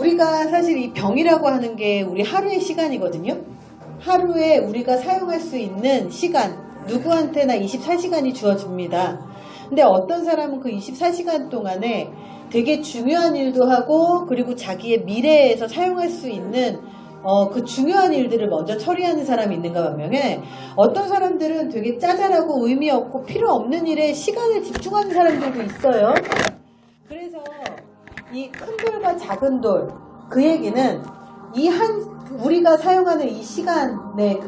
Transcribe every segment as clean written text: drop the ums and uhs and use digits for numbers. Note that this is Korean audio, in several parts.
우리가 사실 이 병이라고 하는 게 우리 하루의 시간이거든요. 하루에 우리가 사용할 수 있는 시간, 누구한테나 24시간이 주어집니다. 근데 어떤 사람은 그 24시간 동안에 되게 중요한 일도 하고, 그리고 자기의 미래에서 사용할 수 있는 그 중요한 일들을 먼저 처리하는 사람이 있는가 반면에, 어떤 사람들은 되게 짜잘하고 의미 없고 필요 없는 일에 시간을 집중하는 사람들도 있어요. 그래서 이 큰 돌과 작은 돌, 그 얘기는 우리가 사용하는 이 시간에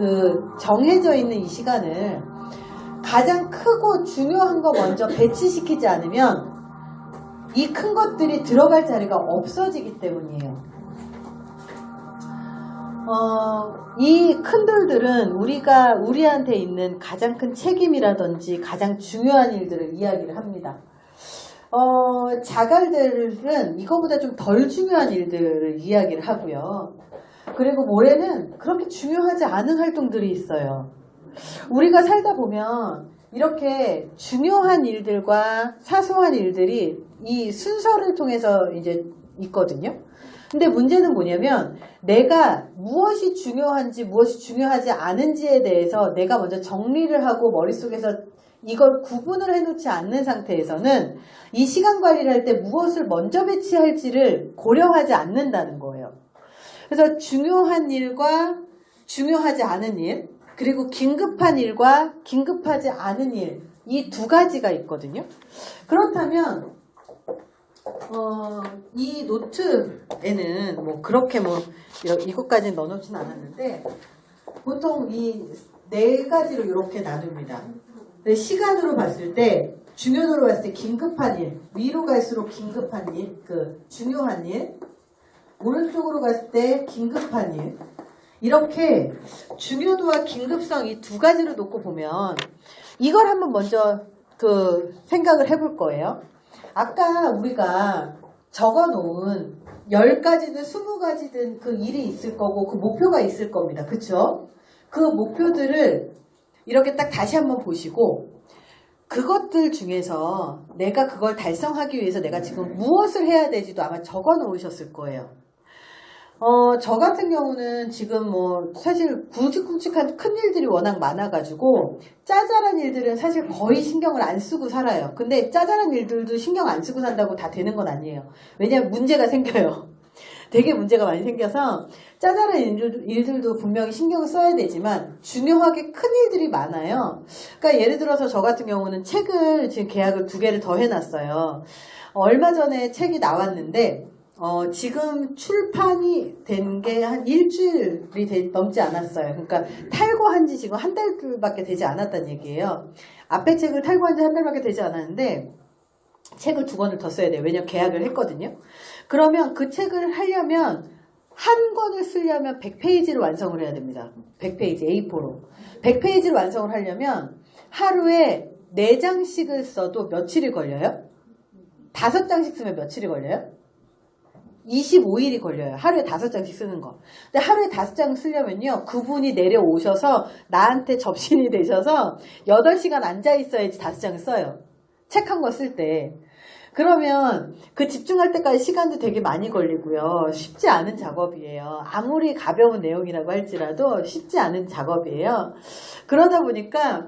정해져 있는 이 시간을 가장 크고 중요한 거 먼저 배치시키지 않으면 이 큰 것들이 들어갈 자리가 없어지기 때문이에요. 이 큰 돌들은 우리한테 있는 가장 큰 책임이라든지 가장 중요한 일들을 이야기를 합니다. 자갈들은 이거보다 좀 덜 중요한 일들을 이야기를 하고요. 그리고 모래는 그렇게 중요하지 않은 활동들이 있어요. 우리가 살다 보면 이렇게 중요한 일들과 사소한 일들이 이 순서를 통해서 이제 있거든요. 근데 문제는 뭐냐면, 내가 무엇이 중요한지 무엇이 중요하지 않은지에 대해서 내가 먼저 정리를 하고 머릿속에서 이걸 구분을 해놓지 않는 상태에서는 이 시간 관리를 할 때 무엇을 먼저 배치할지를 고려하지 않는다는 거예요. 그래서 중요한 일과 중요하지 않은 일, 그리고 긴급한 일과 긴급하지 않은 일, 이 두 가지가 있거든요. 그렇다면 이 노트에는 그렇게 이것까지는 넣어놓진 않았는데, 보통 이 네 가지로 이렇게 나눕니다. 시간으로 봤을 때, 중요도로 봤을 때 긴급한 일, 위로 갈수록 긴급한 일, 중요한 일, 오른쪽으로 갔을 때 긴급한 일, 이렇게 중요도와 긴급성 이 두 가지로 놓고 보면 이걸 한번 먼저 생각을 해볼 거예요. 아까 우리가 적어놓은 10가지든 20가지든 그 일이 있을 거고 그 목표가 있을 겁니다. 그쵸? 그 목표들을 이렇게 딱 다시 한번 보시고, 그것들 중에서 내가 그걸 달성하기 위해서 내가 지금 무엇을 해야 되지도 아마 적어 놓으셨을 거예요. 저 같은 경우는 지금 사실 굵직굵직한 큰 일들이 워낙 많아가지고 짜잘한 일들은 사실 거의 신경을 안 쓰고 살아요. 근데 짜잘한 일들도 신경 안 쓰고 산다고 다 되는 건 아니에요. 왜냐하면 문제가 생겨요. 되게 문제가 많이 생겨서 짜잘한 일들도 분명히 신경을 써야 되지만 중요하게 큰 일들이 많아요. 그러니까 예를 들어서 저 같은 경우는 책을 지금 계약을 2개를 더 해놨어요. 얼마 전에 책이 나왔는데 지금 출판이 된 게 한 일주일이 넘지 않았어요. 그러니까 탈고한 지 지금 한 달밖에 되지 않았다는 얘기예요. 앞에 책을 탈고한 지 한 달밖에 되지 않았는데 책을 2권을 더 써야 돼요. 왜냐면 계약을 했거든요. 그러면 그 책을 하려면 한 권을 쓰려면 100페이지를 완성을 해야 됩니다. 100페이지 A4로 100페이지를 완성을 하려면 하루에 4장씩을 써도 며칠이 걸려요? 5장씩 쓰면 며칠이 걸려요? 25일이 걸려요. 하루에 5장씩 쓰는 거. 근데 하루에 5장 쓰려면요, 그분이 내려오셔서 나한테 접신이 되셔서 8시간 앉아있어야지 5장을 써요. 책 한 권 쓸 때. 그러면 그 집중할 때까지 시간도 되게 많이 걸리고요. 쉽지 않은 작업이에요. 아무리 가벼운 내용이라고 할지라도 쉽지 않은 작업이에요. 그러다 보니까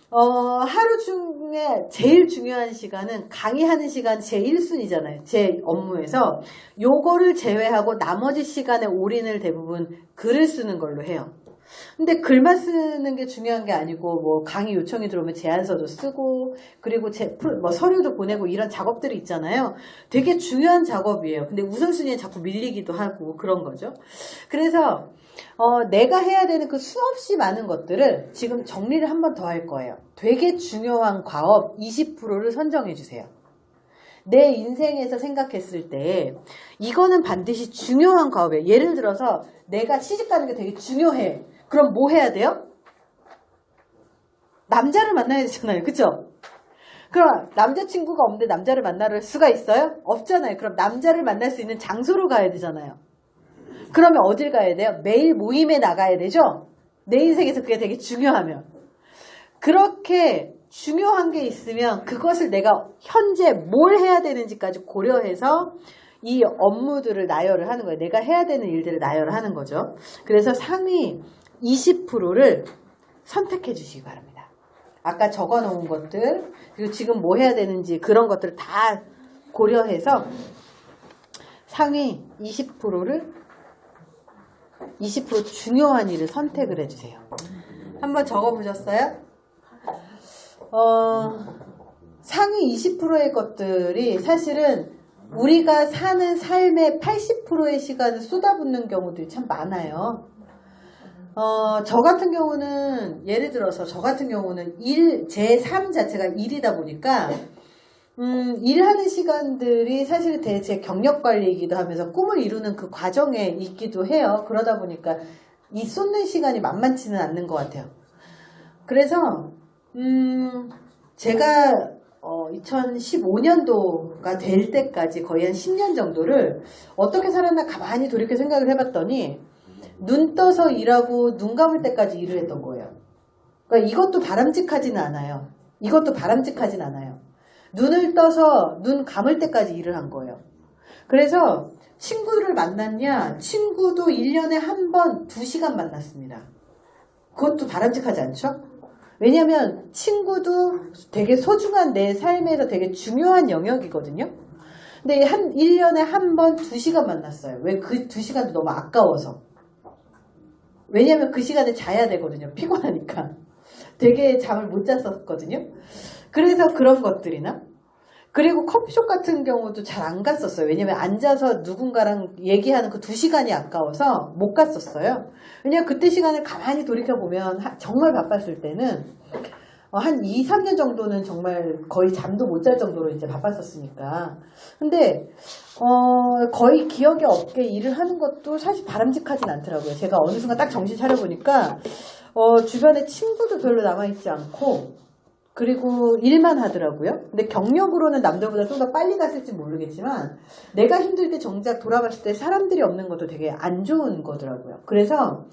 하루 중에 제일 중요한 시간은 강의하는 시간 제 1순위잖아요. 제 업무에서. 요거를 제외하고 나머지 시간에 올인을 대부분 글을 쓰는 걸로 해요. 근데 글만 쓰는 게 중요한 게 아니고 강의 요청이 들어오면 제안서도 쓰고, 그리고 서류도 보내고 이런 작업들이 있잖아요. 되게 중요한 작업이에요. 근데 우선순위에 자꾸 밀리기도 하고 그런 거죠. 그래서 내가 해야 되는 그 수없이 많은 것들을 지금 정리를 한 번 더 할 거예요. 되게 중요한 과업 20%를 선정해 주세요. 내 인생에서 생각했을 때 이거는 반드시 중요한 과업이에요. 예를 들어서 내가 시집 가는 게 되게 중요해. 그럼 뭐 해야 돼요? 남자를 만나야 되잖아요. 그쵸? 그럼 남자친구가 없는데 남자를 만날 수가 있어요? 없잖아요. 그럼 남자를 만날 수 있는 장소로 가야 되잖아요. 그러면 어딜 가야 돼요? 매일 모임에 나가야 되죠? 내 인생에서 그게 되게 중요하면. 그렇게 중요한 게 있으면 그것을 내가 현재 뭘 해야 되는지까지 고려해서 이 업무들을 나열을 하는 거예요. 내가 해야 되는 일들을 나열을 하는 거죠. 그래서 상위 20%를 선택해 주시기 바랍니다. 아까 적어 놓은 것들, 그리고 지금 뭐 해야 되는지 그런 것들을 다 고려해서 상위 20% 중요한 일을 선택을 해주세요. 한번 적어 보셨어요? 상위 20%의 것들이 사실은 우리가 사는 삶의 80%의 시간을 쏟아붓는 경우들이 참 많아요. 저 같은 경우는 예를 들어서 저 같은 경우는 제 삶 자체가 일이다 보니까 일하는 시간들이 사실 제 경력 관리이기도 하면서 꿈을 이루는 그 과정에 있기도 해요. 그러다 보니까 이 쏟는 시간이 만만치는 않는 것 같아요. 그래서 제가 2015년도가 될 때까지 거의 한 10년 정도를 어떻게 살았나 가만히 돌이켜 생각을 해봤더니 눈 떠서 일하고 눈 감을 때까지 일을 했던 거예요. 그러니까 이것도 바람직하진 않아요. 눈을 떠서 눈 감을 때까지 일을 한 거예요. 그래서 친구를 만났냐? 친구도 1년에 한 번 2시간 만났습니다. 그것도 바람직하지 않죠? 왜냐하면 친구도 되게 소중한 내 삶에서 되게 중요한 영역이거든요. 근데 1년에 한 번 2시간 만났어요. 왜? 그 2시간도 너무 아까워서. 왜냐하면 그 시간에 자야 되거든요. 피곤하니까. 되게 잠을 못 잤었거든요. 그래서 그런 것들이나, 그리고 커피숍 같은 경우도 잘 안 갔었어요. 왜냐면 앉아서 누군가랑 얘기하는 그 2시간이 아까워서 못 갔었어요. 왜냐면 그때 시간을 가만히 돌이켜보면 정말 바빴을 때는 한 2, 3년 정도는 정말 거의 잠도 못 잘 정도로 이제 바빴었으니까. 근데 거의 기억에 없게 일을 하는 것도 사실 바람직하진 않더라고요. 제가 어느 순간 딱 정신 차려보니까 주변에 친구도 별로 남아있지 않고, 그리고 일만 하더라고요. 근데 경력으로는 남들보다 좀 더 빨리 갔을지 모르겠지만 내가 힘들 때 정작 돌아봤을 때 사람들이 없는 것도 되게 안 좋은 거더라고요. 그래서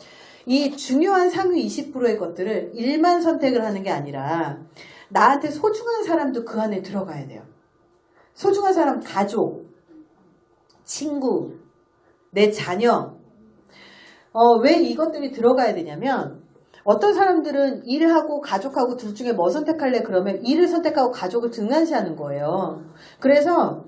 이 중요한 상위 20%의 것들을 일만 선택을 하는 게 아니라 나한테 소중한 사람도 그 안에 들어가야 돼요. 소중한 사람, 가족, 친구, 내 자녀. 왜 이것들이 들어가야 되냐면, 어떤 사람들은 일하고 가족하고 둘 중에 뭐 선택할래? 그러면 일을 선택하고 가족을 등한시하는 거예요. 그래서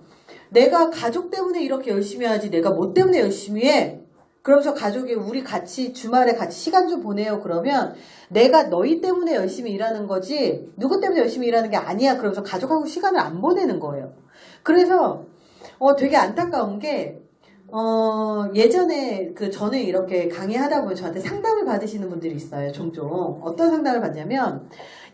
내가 가족 때문에 이렇게 열심히 하지 내가 뭐 때문에 열심히 해? 그러면서 가족이 우리 같이 주말에 같이 시간 좀 보내요. 그러면 내가 너희 때문에 열심히 일하는 거지 누구 때문에 열심히 일하는 게 아니야. 그러면서 가족하고 시간을 안 보내는 거예요. 그래서 되게 안타까운 게 예전에 저는 이렇게 강의하다 보면 저한테 상담을 받으시는 분들이 있어요. 종종. 어떤 상담을 받냐면,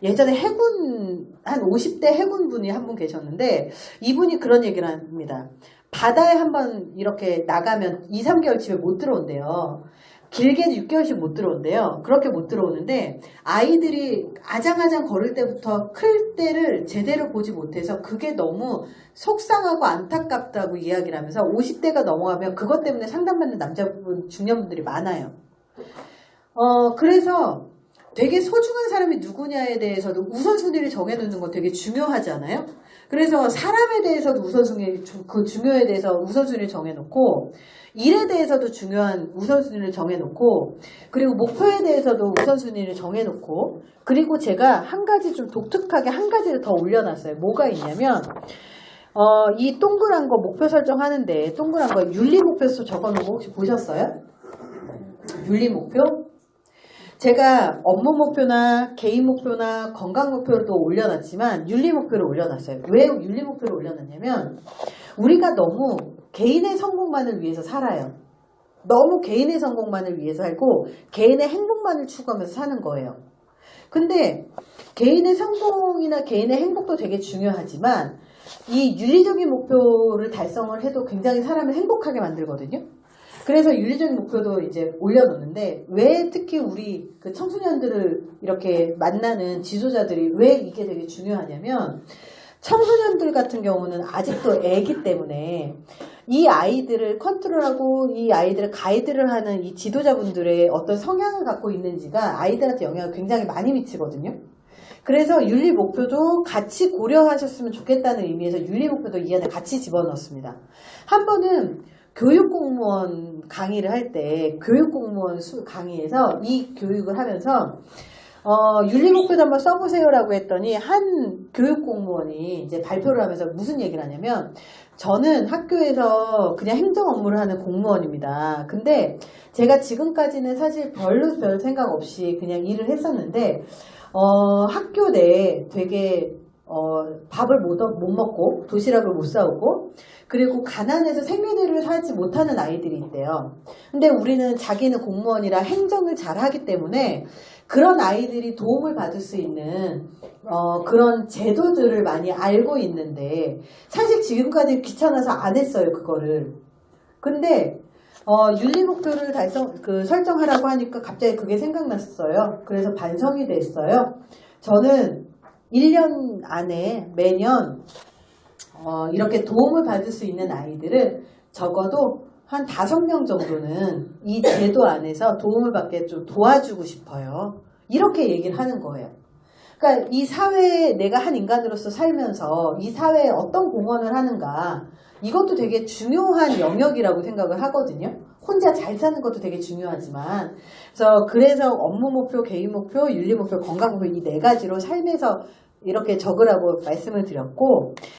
예전에 한 50대 해군 분이 한 분 계셨는데, 이분이 그런 얘기를 합니다. 바다에 한번 이렇게 나가면 2, 3개월 집에 못 들어온대요. 길게는 6개월씩 못 들어온대요. 그렇게 못 들어오는데 아이들이 아장아장 걸을 때부터 클 때를 제대로 보지 못해서 그게 너무 속상하고 안타깝다고 이야기를 하면서 50대가 넘어가면 그것 때문에 상담받는 남자분, 중년분들이 많아요. 그래서 되게 소중한 사람이 누구냐에 대해서도 우선순위를 정해놓는 거 되게 중요하잖아요. 그래서 사람에 대해서도 그 중요에 대해서 우선순위를 정해놓고, 일에 대해서도 중요한 우선순위를 정해놓고, 그리고 목표에 대해서도 우선순위를 정해놓고, 그리고 제가 한 가지 좀 독특하게 한 가지를 더 올려놨어요. 뭐가 있냐면, 이 동그란 거 목표 설정하는데, 동그란 거 윤리목표서 적어놓은 거 혹시 보셨어요? 윤리목표? 제가 업무 목표나 개인 목표나 건강 목표도 올려놨지만 윤리 목표를 올려놨어요. 왜 윤리 목표를 올려놨냐면 우리가 너무 개인의 성공만을 위해서 살아요. 너무 개인의 성공만을 위해서 살고 개인의 행복만을 추구하면서 사는 거예요. 근데 개인의 성공이나 개인의 행복도 되게 중요하지만 이 윤리적인 목표를 달성을 해도 굉장히 사람을 행복하게 만들거든요. 그래서 윤리적인 목표도 이제 올려놓는데, 왜 특히 우리 그 청소년들을 이렇게 만나는 지도자들이 왜 이게 되게 중요하냐면, 청소년들 같은 경우는 아직도 애기 때문에 이 아이들을 컨트롤하고 이 아이들을 가이드를 하는 이 지도자분들의 어떤 성향을 갖고 있는지가 아이들한테 영향을 굉장히 많이 미치거든요. 그래서 윤리 목표도 같이 고려하셨으면 좋겠다는 의미에서 윤리 목표도 이 안에 같이 집어넣습니다. 한 번은 교육공무원 강의를 할 때 교육공무원 강의에서 이 교육을 하면서 윤리 목표도 한번 써보세요라고 했더니 한 교육공무원이 이제 발표를 하면서 무슨 얘기를 하냐면 저는 학교에서 그냥 행정 업무를 하는 공무원입니다. 근데 제가 지금까지는 사실 별 생각 없이 그냥 일을 했었는데 학교 내에 되게 밥을 못 먹고 도시락을 못 싸오고 그리고 가난해서 생리대를 사지 못하는 아이들이 있대요. 근데 우리는 자기는 공무원이라 행정을 잘하기 때문에 그런 아이들이 도움을 받을 수 있는 그런 제도들을 많이 알고 있는데 사실 지금까지 귀찮아서 안 했어요 그거를. 근데 윤리 목표를 설정하라고 하니까 갑자기 그게 생각났어요. 그래서 반성이 됐어요. 저는 1년 안에 매년 이렇게 도움을 받을 수 있는 아이들을 적어도 한 5명 정도는 이 제도 안에서 도움을 받게 좀 도와주고 싶어요. 이렇게 얘기를 하는 거예요. 그러니까 이 사회에 내가 한 인간으로서 살면서 이 사회에 어떤 공헌을 하는가 이것도 되게 중요한 영역이라고 생각을 하거든요. 혼자 잘 사는 것도 되게 중요하지만 그래서 업무 목표, 개인 목표, 윤리 목표, 건강 목표 이 4가지로 삶에서 이렇게 적으라고 말씀을 드렸고